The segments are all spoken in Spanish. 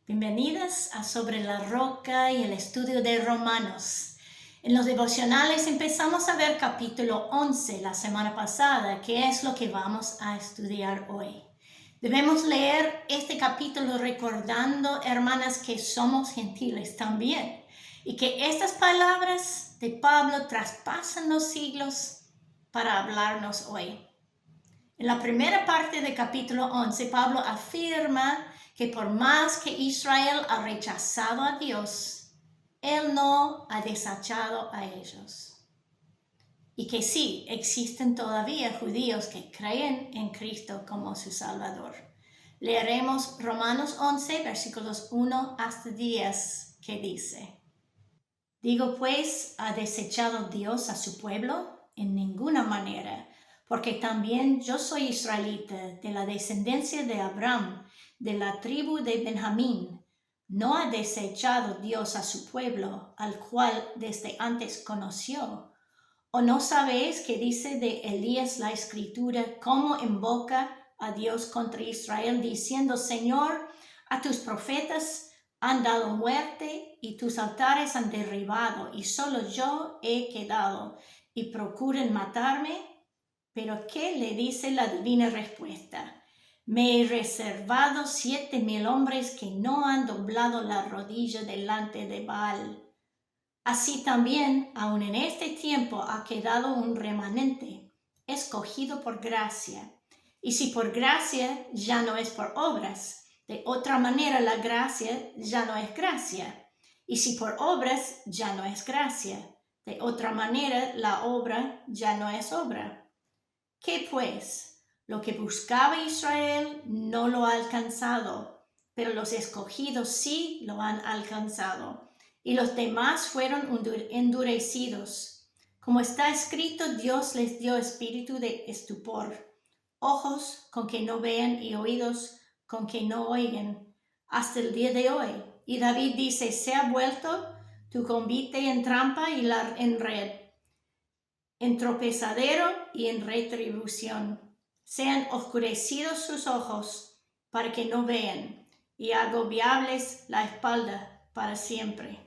Bienvenidas a Sobre la Roca y el estudio de Romanos. En los devocionales empezamos a ver capítulo 11 la semana pasada, que es lo que vamos a estudiar hoy. Debemos leer este capítulo recordando, hermanas, que somos gentiles también y que estas palabras de Pablo traspasan los siglos para hablarnos hoy. En la primera parte del capítulo 11, Pablo afirma que por más que Israel ha rechazado a Dios, Él no ha desechado a ellos. Y que sí, existen todavía judíos que creen en Cristo como su Salvador. Leeremos Romanos 11, versículos 1 hasta 10, que dice: Digo pues, ¿ha desechado Dios a su pueblo? En ninguna manera, porque también yo soy israelita, de la descendencia de Abraham, de la tribu de Benjamín. ¿No ha desechado Dios a su pueblo, al cual desde antes conoció? ¿O no sabéis que dice de Elías la Escritura, cómo invoca a Dios contra Israel, diciendo: Señor, a tus profetas han dado muerte y tus altares han derribado, y solo yo he quedado, y procuran matarme? Pero ¿qué le dice la divina respuesta? Me he reservado 7,000 hombres que no han doblado la rodilla delante de Baal. Así también, aun en este tiempo, ha quedado un remanente, escogido por gracia. Y si por gracia, ya no es por obras. De otra manera, la gracia ya no es gracia. Y si por obras, ya no es gracia. De otra manera, la obra ya no es obra. ¿Qué pues? Lo que buscaba Israel no lo ha alcanzado, pero los escogidos sí lo han alcanzado, y los demás fueron endurecidos. Como está escrito, Dios les dio espíritu de estupor, ojos con que no vean y oídos con que no oigan, hasta el día de hoy. Y David dice: se ha vuelto tu convite en trampa y en red, en tropezadero y en retribución. Sean oscurecidos sus ojos para que no vean, y agobiables la espalda para siempre.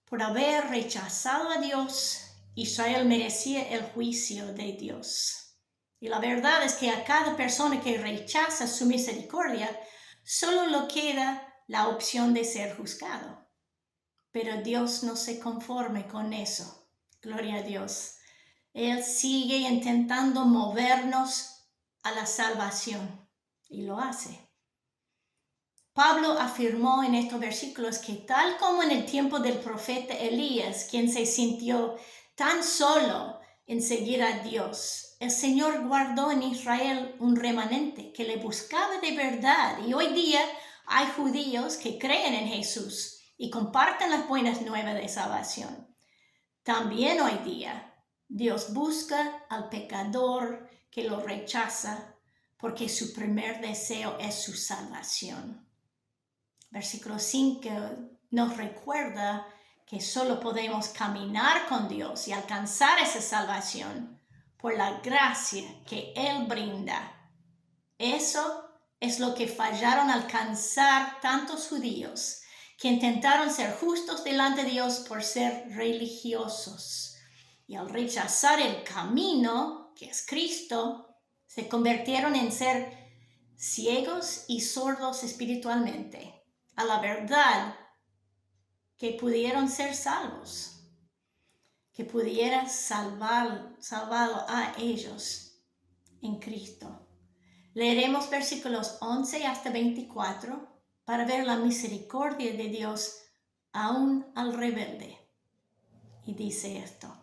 Por haber rechazado a Dios, Israel merecía el juicio de Dios. Y la verdad es que a cada persona que rechaza su misericordia, solo le queda la opción de ser juzgado. Pero Dios no se conforme con eso. Gloria a Dios. Él sigue intentando movernos a la salvación y lo hace. Pablo afirmó en estos versículos que tal como en el tiempo del profeta Elías, quien se sintió tan solo en seguir a Dios, el Señor guardó en Israel un remanente que le buscaba de verdad. Y hoy día hay judíos que creen en Jesús y comparten las buenas nuevas de salvación. También hoy día Dios busca al pecador que lo rechaza, porque su primer deseo es su salvación. Versículo 5 nos recuerda que solo podemos caminar con Dios y alcanzar esa salvación por la gracia que Él brinda. Eso es lo que fallaron alcanzar tantos judíos, que intentaron ser justos delante de Dios por ser religiosos. Y al rechazar el camino, que es Cristo, se convirtieron en ser ciegos y sordos espiritualmente a la verdad que pudieron ser salvos, que pudiera salvado a ellos en Cristo. Leeremos versículos 11 hasta 24 para ver la misericordia de Dios aún al rebelde. Y dice esto: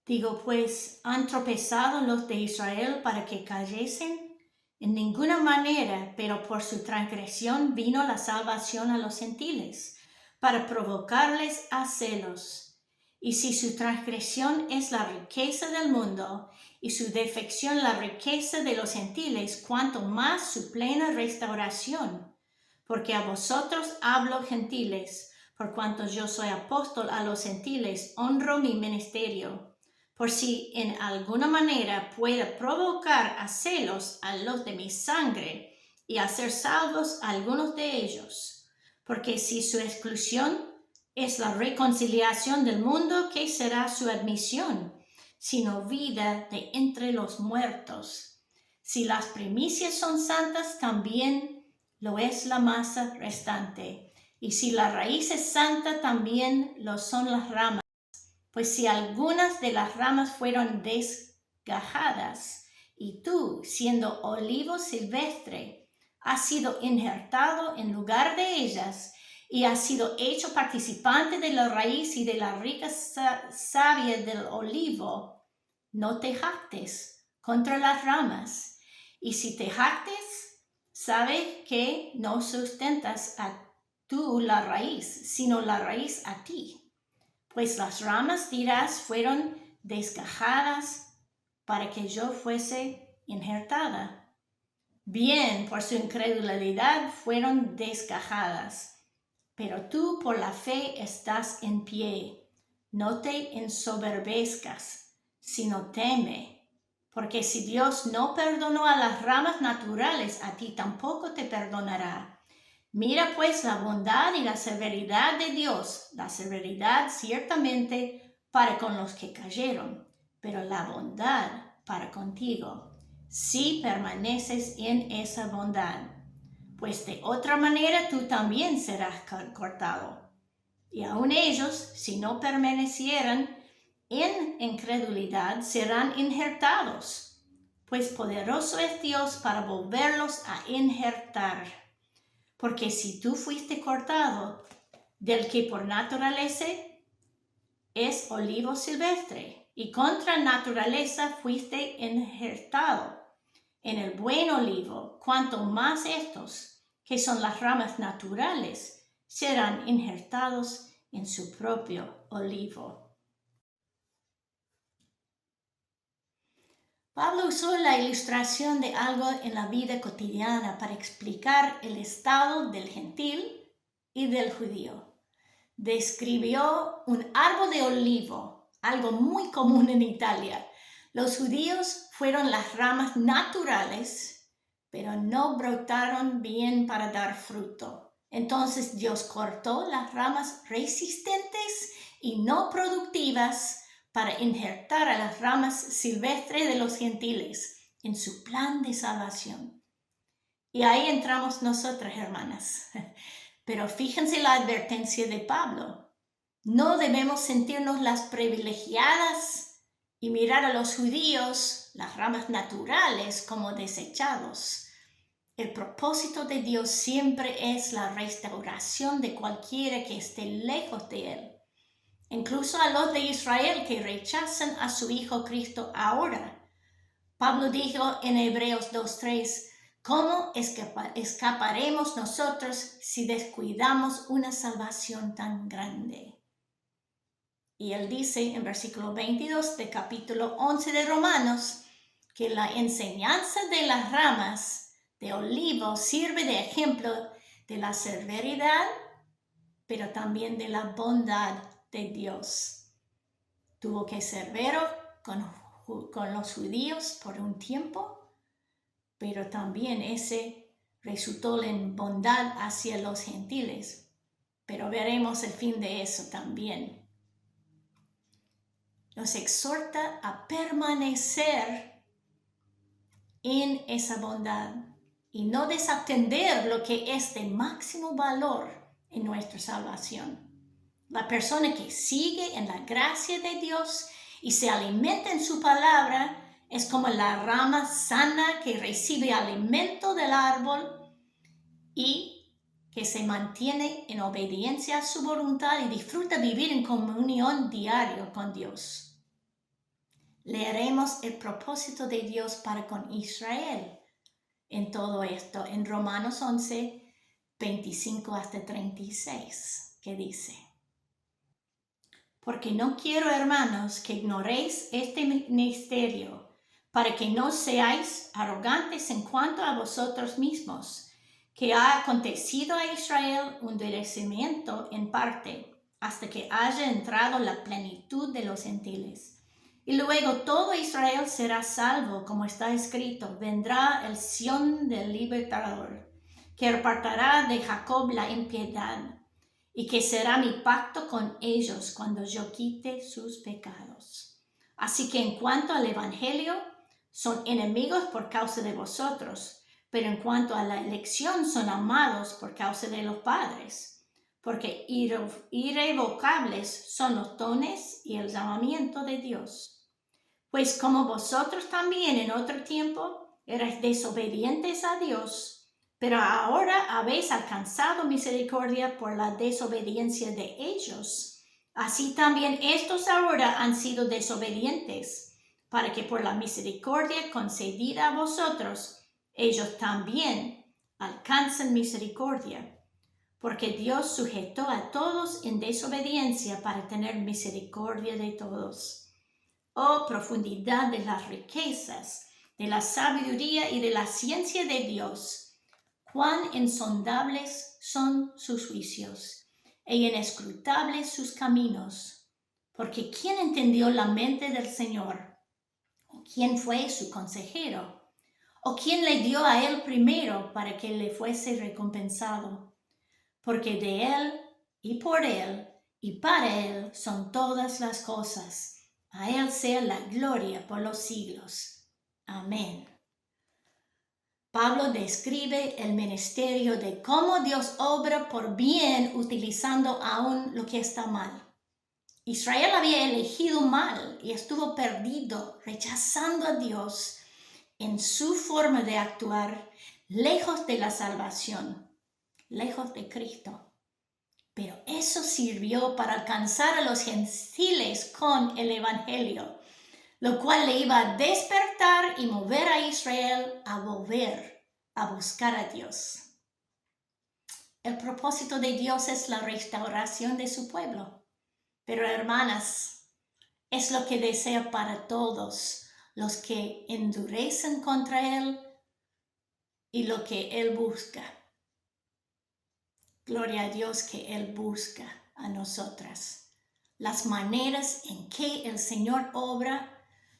Digo pues, ¿han tropezado los de Israel para que cayesen? En ninguna manera, pero por su transgresión vino la salvación a los gentiles, para provocarles a celos. Y si su transgresión es la riqueza del mundo, y su defección la riqueza de los gentiles, cuanto más su plena restauración. Porque a vosotros hablo, gentiles, por cuanto yo soy apóstol a los gentiles, honro mi ministerio. por si en alguna manera pueda provocar a celos a los de mi sangre y hacer salvos a algunos de ellos. Porque si su exclusión es la reconciliación del mundo, ¿qué será su admisión? Sino vida de entre los muertos. Si las primicias son santas, también lo es la masa restante. Y si la raíz es santa, también lo son las ramas. Pues si algunas de las ramas fueron desgajadas, y tú, siendo olivo silvestre, has sido injertado en lugar de ellas, y has sido hecho participante de la raíz y de la rica savia del olivo, no te jactes contra las ramas. Y si te jactes, sabe que no sustentas a tú la raíz, sino la raíz a ti. Pues las ramas, dirás, fueron desgajadas para que yo fuese injertada. Bien, por su incredulidad fueron desgajadas, pero tú por la fe estás en pie. No te ensoberbezcas, sino teme, porque si Dios no perdonó a las ramas naturales, a ti tampoco te perdonará. Mira pues la bondad y la severidad de Dios, la severidad ciertamente para con los que cayeron, pero la bondad para contigo, si permaneces en esa bondad, pues de otra manera tú también serás cortado. Y aun ellos, si no permanecieran en incredulidad, serán injertados, pues poderoso es Dios para volverlos a injertar. Porque si tú fuiste cortado del que por naturaleza es olivo silvestre, y contra naturaleza fuiste injertado en el buen olivo, cuanto más estos, que son las ramas naturales, serán injertados en su propio olivo. Pablo usó la ilustración de algo en la vida cotidiana para explicar el estado del gentil y del judío. Describió un árbol de olivo, algo muy común en Italia. Los judíos fueron las ramas naturales, pero no brotaron bien para dar fruto. Entonces Dios cortó las ramas resistentes y no productivas para injertar a las ramas silvestres de los gentiles en su plan de salvación. Y ahí entramos nosotras, hermanas. Pero fíjense la advertencia de Pablo. No debemos sentirnos las privilegiadas y mirar a los judíos, las ramas naturales, como desechados. El propósito de Dios siempre es la restauración de cualquiera que esté lejos de Él. Incluso a los de Israel que rechazan a su Hijo Cristo ahora. Pablo dijo en Hebreos 2:3, ¿cómo escaparemos nosotros si descuidamos una salvación tan grande? Y él dice en versículo 22 de capítulo 11 de Romanos que la enseñanza de las ramas de olivo sirve de ejemplo de la severidad, pero también de la bondad de Dios. Tuvo que ser severo con los judíos por un tiempo, pero también ese resultó en bondad hacia los gentiles. Pero veremos el fin de eso también. Nos exhorta a permanecer en esa bondad y no desatender lo que es de máximo valor en nuestra salvación. La persona que sigue en la gracia de Dios y se alimenta en su palabra es como la rama sana que recibe alimento del árbol y que se mantiene en obediencia a su voluntad y disfruta vivir en comunión diaria con Dios. Leeremos el propósito de Dios para con Israel en todo esto en Romanos 11, 25 hasta 36, que dice: Porque no quiero, hermanos, que ignoréis este misterio, para que no seáis arrogantes en cuanto a vosotros mismos, que ha acontecido a Israel un endurecimiento en parte, hasta que haya entrado la plenitud de los gentiles. Y luego todo Israel será salvo, como está escrito. Vendrá el Sión del libertador, que apartará de Jacob la impiedad, y que será mi pacto con ellos cuando yo quite sus pecados. Así que en cuanto al Evangelio, son enemigos por causa de vosotros, pero en cuanto a la elección, son amados por causa de los padres, porque irrevocables son los dones y el llamamiento de Dios. Pues como vosotros también en otro tiempo erais desobedientes a Dios, pero ahora habéis alcanzado misericordia por la desobediencia de ellos. Así también estos ahora han sido desobedientes, para que por la misericordia concedida a vosotros, ellos también alcancen misericordia. Porque Dios sujetó a todos en desobediencia para tener misericordia de todos. Oh, profundidad de las riquezas, de la sabiduría y de la ciencia de Dios. Cuán insondables son sus juicios e inescrutables sus caminos. Porque ¿quién entendió la mente del Señor? ¿O quién fue su consejero? ¿O quién le dio a él primero para que le fuese recompensado? Porque de él y por él y para él son todas las cosas. A él sea la gloria por los siglos. Amén. Pablo describe el ministerio de cómo Dios obra por bien utilizando aún lo que está mal. Israel había elegido mal y estuvo perdido, rechazando a Dios en su forma de actuar, lejos de la salvación, lejos de Cristo. Pero eso sirvió para alcanzar a los gentiles con el Evangelio, lo cual le iba a despertar y mover a Israel a volver a buscar a Dios. El propósito de Dios es la restauración de su pueblo. Pero hermanas, es lo que desea para todos los que endurecen contra Él y lo que Él busca. Gloria a Dios que Él busca a nosotras. Las maneras en que el Señor obra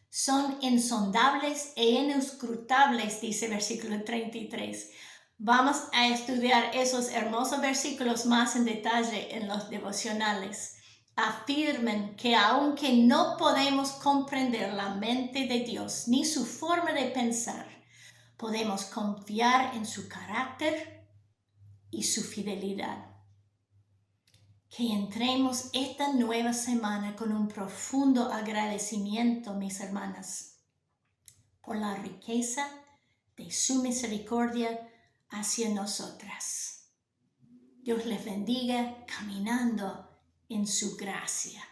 son insondables e inescrutables, dice versículo 33. Vamos a estudiar esos hermosos versículos más en detalle en los devocionales. Afirman que aunque no podemos comprender la mente de Dios ni su forma de pensar, podemos confiar en su carácter y su fidelidad. Que entremos esta nueva semana con un profundo agradecimiento, mis hermanas, por la riqueza de su misericordia hacia nosotras. Dios les bendiga caminando en su gracia.